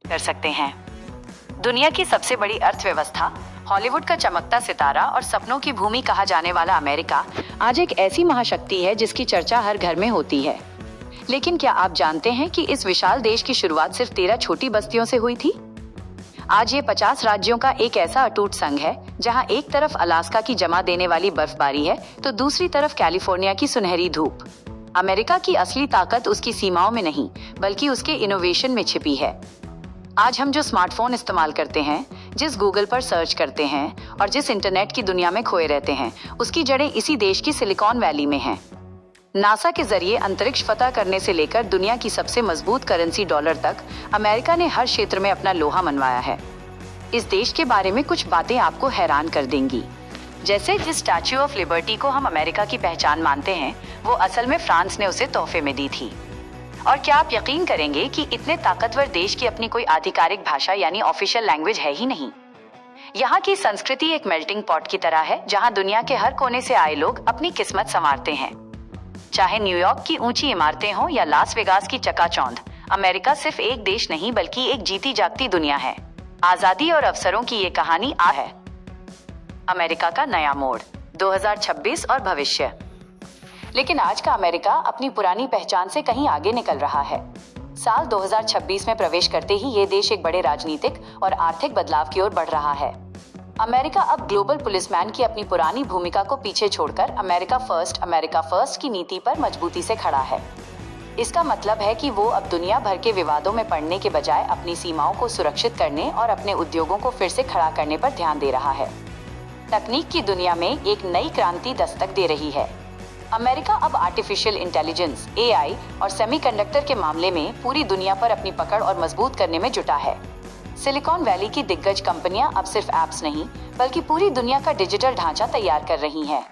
कर सकते हैं। दुनिया की सबसे बड़ी अर्थव्यवस्था, हॉलीवुड का चमकता सितारा और सपनों की भूमि कहा जाने वाला अमेरिका आज एक ऐसी महाशक्ति है जिसकी चर्चा हर घर में होती है। लेकिन क्या आप जानते हैं कि इस विशाल देश की शुरुआत सिर्फ 13 छोटी बस्तियों से हुई थी? आज ये 50 राज्यों का एक ऐसा अटूट संघ है जहां एक तरफ अलास्का की जमा देने वाली बर्फबारी है तो दूसरी तरफ कैलिफोर्निया की सुनहरी धूप। अमेरिका की असली ताकत उसकी सीमाओं में नहीं बल्कि उसके इनोवेशन में छिपी है। आज हम जो स्मार्टफोन इस्तेमाल करते हैं, जिस गूगल पर सर्च करते हैं और जिस इंटरनेट की दुनिया में खोए रहते हैं, उसकी जड़ें इसी देश की सिलिकॉन वैली में हैं। नासा के जरिए अंतरिक्ष फतह करने से लेकर दुनिया की सबसे मजबूत करेंसी डॉलर तक, अमेरिका ने हर क्षेत्र में अपना लोहा मनवाया है। इस देश के बारे में कुछ बातें आपको हैरान कर देंगी। जैसे जिस स्टैच्यू ऑफ लिबर्टी को हम अमेरिका की पहचान मानते हैं, वो असल में फ्रांस ने उसे तोहफे में दी थी। और क्या आप यकीन करेंगे कि इतने ताकतवर देश की अपनी कोई आधिकारिक भाषा यानी ऑफिशियल लैंग्वेज है ही नहीं। यहाँ की संस्कृति एक मेल्टिंग पॉट की तरह है जहाँ दुनिया के हर कोने से आए लोग अपनी किस्मत संवारते हैं। चाहे न्यूयॉर्क की ऊंची इमारतें हों या लास वेगास की चकाचौंध, अमेरिका सिर्फ एक देश नहीं बल्कि एक जीती जागती दुनिया है। आजादी और अवसरों की ये कहानी है। अमेरिका का नया मोड़, 2026 और भविष्य। लेकिन आज का अमेरिका अपनी पुरानी पहचान से कहीं आगे निकल रहा है। साल 2026 में प्रवेश करते ही ये देश एक बड़े राजनीतिक और आर्थिक बदलाव की ओर बढ़ रहा है। अमेरिका अब ग्लोबल पुलिसमैन की अपनी पुरानी भूमिका को पीछे छोड़कर अमेरिका फर्स्ट की नीति पर मजबूती से खड़ा है। इसका मतलब है कि वो अब दुनिया भर के विवादों में पड़ने के बजाय अपनी सीमाओं को सुरक्षित करने और अपने उद्योगों को फिर से खड़ा करने पर ध्यान दे रहा है। तकनीक की दुनिया में एक नई क्रांति दस्तक दे रही है। अमेरिका अब आर्टिफिशियल इंटेलिजेंस, AI और सेमीकंडक्टर के मामले में पूरी दुनिया पर अपनी पकड़ और मजबूत करने में जुटा है। सिलिकॉन वैली की दिग्गज कंपनियां अब सिर्फ ऐप्स नहीं बल्कि पूरी दुनिया का डिजिटल ढांचा तैयार कर रही हैं।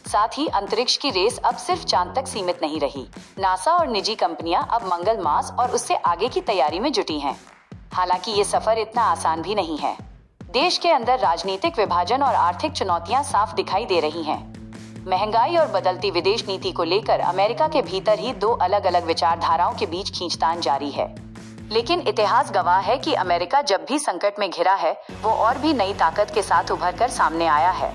साथ ही अंतरिक्ष की रेस अब सिर्फ चांद तक सीमित नहीं रही। नासा और निजी कंपनियां अब मंगल, मार्स और उससे आगे की तैयारी में जुटी हैं। हालांकि ये सफर इतना आसान भी नहीं है। देश के अंदर राजनीतिक विभाजन और आर्थिक चुनौतियां साफ दिखाई दे रही हैं। महंगाई और बदलती विदेश नीति को लेकर अमेरिका के भीतर ही दो अलग अलग विचारधाराओं के बीच खींचतान जारी है। लेकिन इतिहास गवाह है कि अमेरिका जब भी संकट में घिरा है, वो और भी नई ताकत के साथ उभर कर सामने आया है।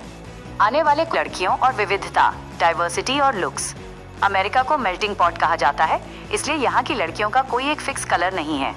आने वाले लड़कियों और विविधता, डाइवर्सिटी और लुक्स। अमेरिका को मेल्टिंग पॉट कहा जाता है, इसलिए यहाँ की लड़कियों का कोई एक फिक्स कलर नहीं है।